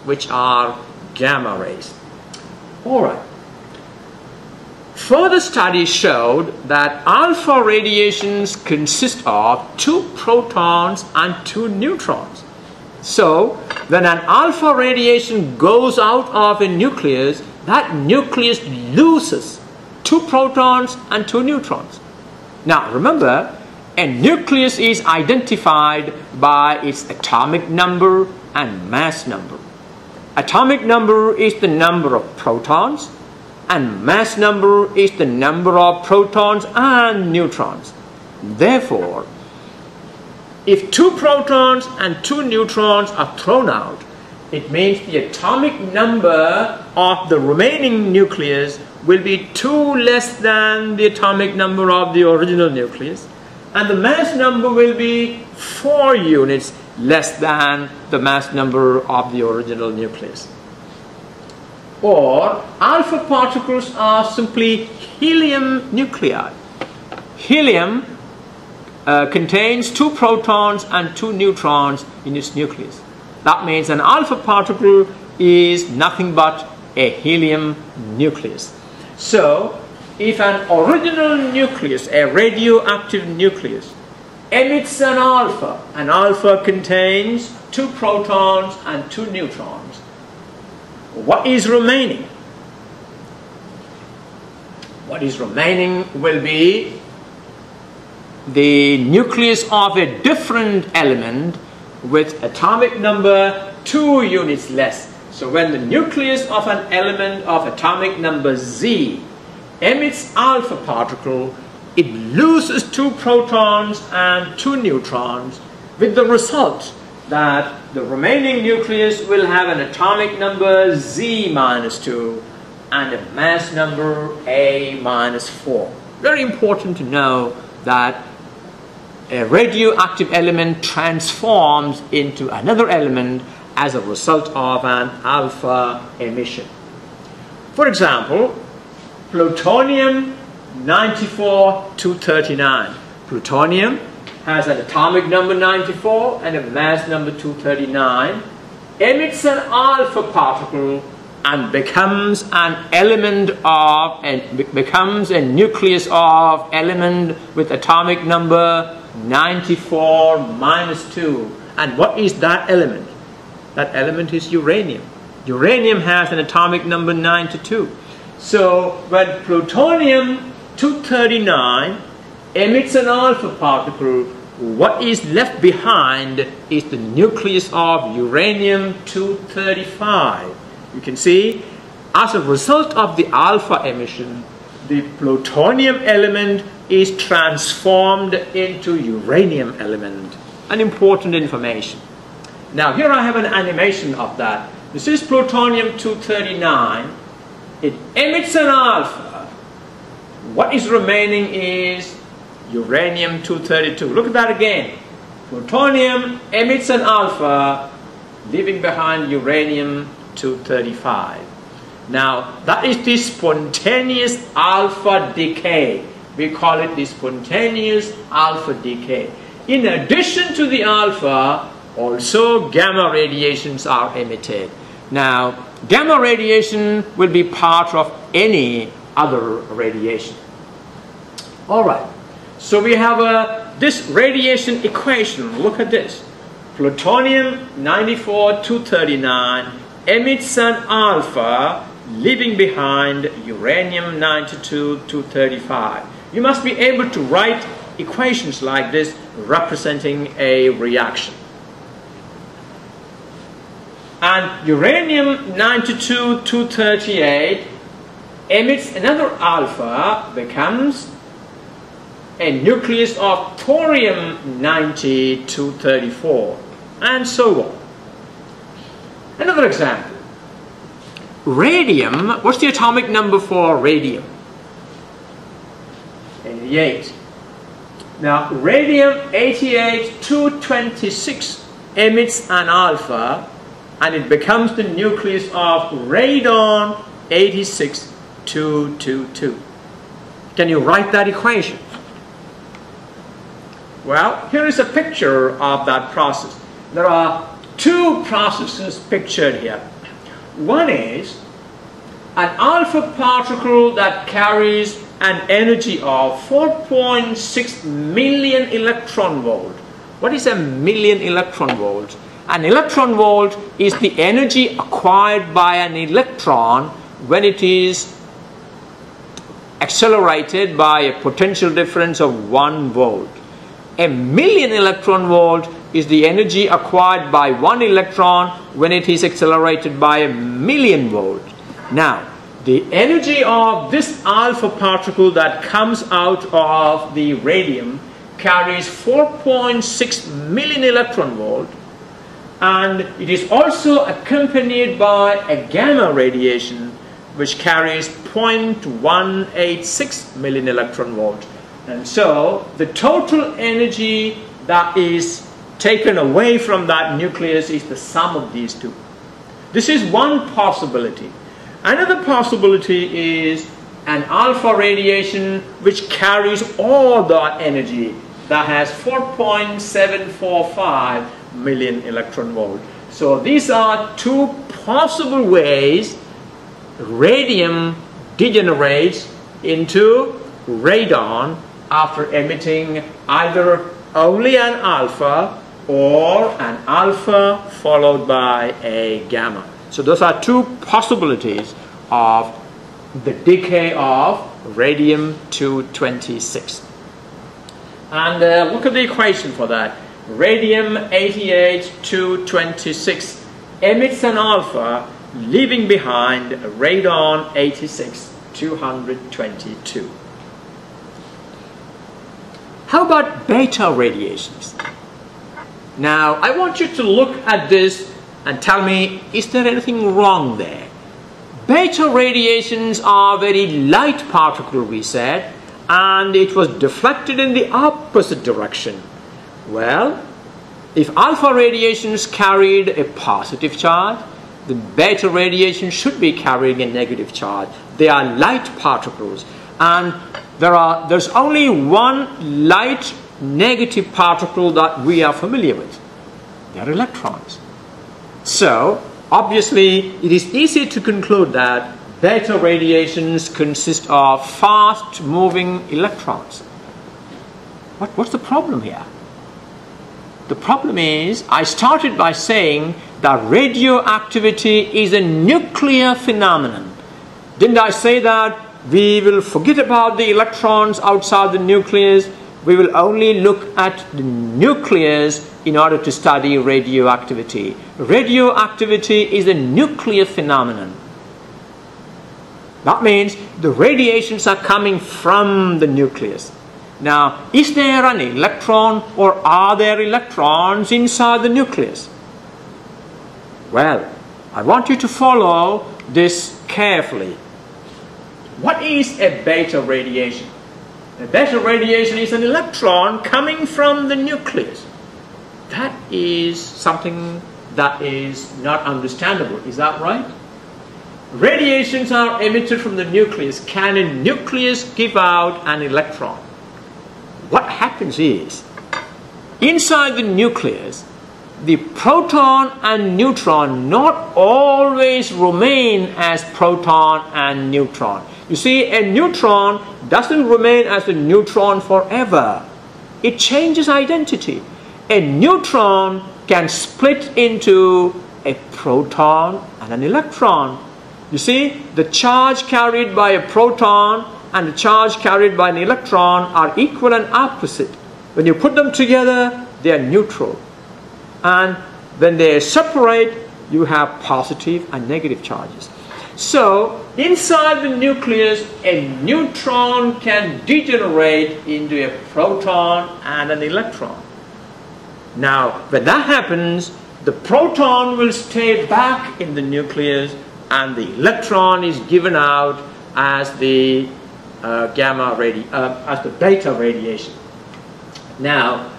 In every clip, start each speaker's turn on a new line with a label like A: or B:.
A: which are gamma rays. Alright. Further studies showed that alpha radiations consist of 2 protons and 2 neutrons. So, when an alpha radiation goes out of a nucleus, that nucleus loses 2 protons and 2 neutrons. Now, remember, a nucleus is identified by its atomic number and mass number. Atomic number is the number of protons, and mass number is the number of protons and neutrons. Therefore, if 2 protons and 2 neutrons are thrown out, it means the atomic number of the remaining nucleus will be 2 less than the atomic number of the original nucleus, and the mass number will be 4 units less than the mass number of the original nucleus. Or alpha particles are simply helium nuclei. Helium contains 2 protons and 2 neutrons in its nucleus. That means an alpha particle is nothing but a helium nucleus. So, if an original nucleus, a radioactive nucleus, emits an alpha contains 2 protons and 2 neutrons, what is remaining? What is remaining will be the nucleus of a different element with atomic number 2 units less. So when the nucleus of an element of atomic number Z emits alpha particle, it loses 2 protons and 2 neutrons, with the result that the remaining nucleus will have an atomic number Z minus 2 and a mass number A minus 4. Very important to know that a radioactive element transforms into another element as a result of an alpha emission. For example, plutonium 94-239. Plutonium has an atomic number 94 and a mass number 239, emits an alpha particle and becomes an element of, becomes a nucleus of element with atomic number 94 minus 2. And what is that element? That element is uranium. Uranium has an atomic number 92. So when plutonium 239 emits an alpha particle, what is left behind is the nucleus of uranium 235. You can see, as a result of the alpha emission, the plutonium element is transformed into uranium element. An important information. Now here I have an animation of that. This is plutonium 239. It emits an alpha. What is remaining is uranium 232. Look at that again. Plutonium emits an alpha, leaving behind uranium 235. Now that is the spontaneous alpha decay. We call it the spontaneous alpha decay. In addition to the alpha, also gamma radiations are emitted. Now, gamma radiation will be part of any other radiation. Alright, so we have this radiation equation. Look at this. Plutonium 94-239 emits an alpha, leaving behind uranium 92-235. You must be able to write equations like this representing a reaction. And uranium 92-238 emits another alpha, becomes a nucleus of thorium 90-234, and so on. Another example. Radium, what's the atomic number for radium? 88. Now, radium 88-226 emits an alpha, and it becomes the nucleus of radon 86-222. Can you write that equation? Well, here is a picture of that process. There are two processes pictured here. One is an alpha particle that carries an energy of 4.6 million electron volt. What is a million electron volt? An electron volt is the energy acquired by an electron when it is accelerated by a potential difference of 1 volt. A million electron volt is the energy acquired by one electron when it is accelerated by a million volt. Now, the energy of this alpha particle that comes out of the radium carries 4.6 million electron volt, and it is also accompanied by a gamma radiation which carries 0.186 million electron volt. And so the total energy that is taken away from that nucleus is the sum of these two. This is one possibility. Another possibility is an alpha radiation which carries all that energy, that has 4.745 million electron volt. So these are two possible ways radium degenerates into radon after emitting either only an alpha or an alpha followed by a gamma. So those are two possibilities of the decay of radium-226. And look at the equation for that. Radium-88-226 emits an alpha, leaving behind radon-86-222. How about beta radiations? Now, I want you to look at this and tell me, is there anything wrong there? Beta radiations are very light particles, we said, and it was deflected in the opposite direction. Well, if alpha radiations carried a positive charge, the beta radiation should be carrying a negative charge. They are light particles, and there's only one light negative particle that we are familiar with. They are electrons. So, obviously, it is easy to conclude that beta radiations consist of fast-moving electrons. What's the problem here? The problem is, I started by saying that radioactivity is a nuclear phenomenon. Didn't I say that we will forget about the electrons outside the nucleus? We will only look at the nucleus in order to study radioactivity. Radioactivity is a nuclear phenomenon. That means the radiations are coming from the nucleus. Now, is there an electron or are there electrons inside the nucleus? Well, I want you to follow this carefully. What is a beta radiation? A beta radiation is an electron coming from the nucleus. That is something that is not understandable. Is that right? Radiations are emitted from the nucleus. Can a nucleus give out an electron? What happens is, inside the nucleus, the proton and neutron not always remain as proton and neutron. You see, a neutron doesn't remain as a neutron forever. It changes identity. A neutron can split into a proton and an electron. You see, the charge carried by a proton and the charge carried by an electron are equal and opposite. When you put them together, they are neutral. And when they separate, you have positive and negative charges. So, inside the nucleus, a neutron can degenerate into a proton and an electron. Now, when that happens, the proton will stay back in the nucleus and the electron is given out as the as the beta radiation. Now,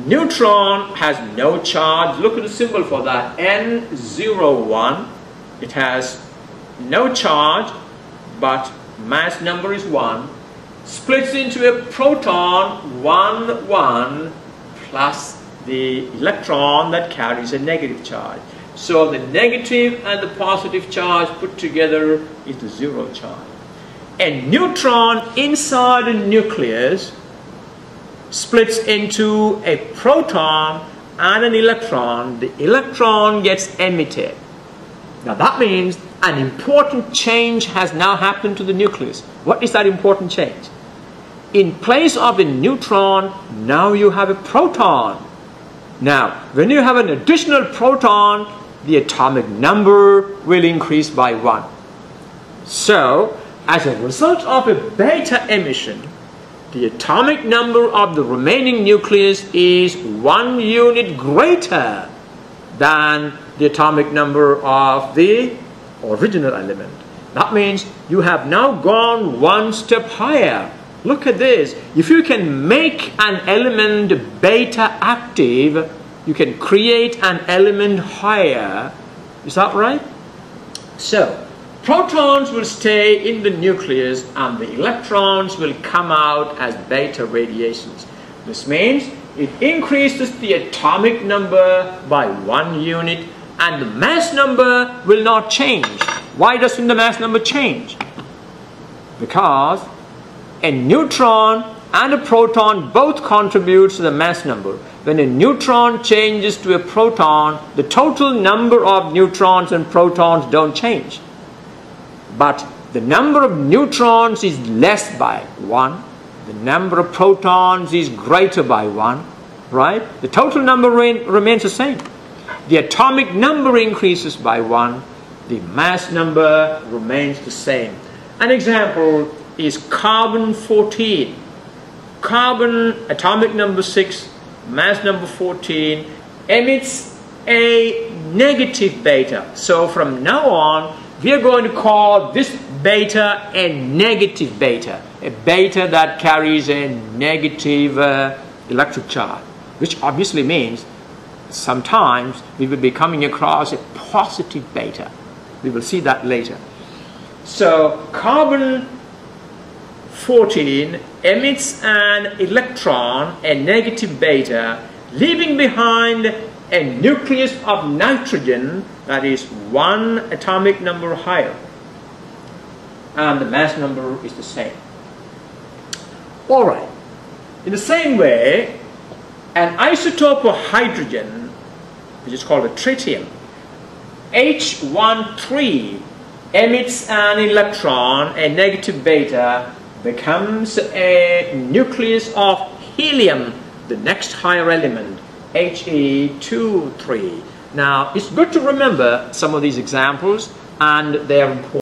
A: neutron has no charge. Look at the symbol for that, N01. It has no charge, but mass number is 1. Splits into a proton, 1, 1, plus the electron that carries a negative charge. So the negative and the positive charge put together is the zero charge. A neutron inside a nucleus splits into a proton and an electron. The electron gets emitted. Now that means an important change has now happened to the nucleus. What is that important change? In place of a neutron, now you have a proton. Now, when you have an additional proton, the atomic number will increase by 1. So, as a result of a beta emission, the atomic number of the remaining nucleus is 1 unit greater than the atomic number of the original element. That means you have now gone one step higher. Look at this. If you can make an element beta active, you can create an element higher. Is that right? So, protons will stay in the nucleus and the electrons will come out as beta radiations. This means it increases the atomic number by 1 unit and the mass number will not change. Why doesn't the mass number change? Because a neutron and a proton both contribute to the mass number. When a neutron changes to a proton, the total number of neutrons and protons don't change. But the number of neutrons is less by 1. The number of protons is greater by 1. Right? The total number remains the same. The atomic number increases by 1. The mass number remains the same. An example is carbon 14. Carbon, atomic number 6, mass number 14, emits a negative beta. So from now on, we are going to call this beta a negative beta. A beta that carries a negative electric charge, which obviously means sometimes we will be coming across a positive beta. We will see that later. So carbon 14 emits an electron, a negative beta, leaving behind a nucleus of nitrogen that is 1 atomic number higher. And the mass number is the same. Alright. In the same way, an isotope of hydrogen, which is called a tritium, H13, emits an electron, a negative beta, becomes a nucleus of helium, the next higher element, He23. Now, it's good to remember some of these examples, and they are important.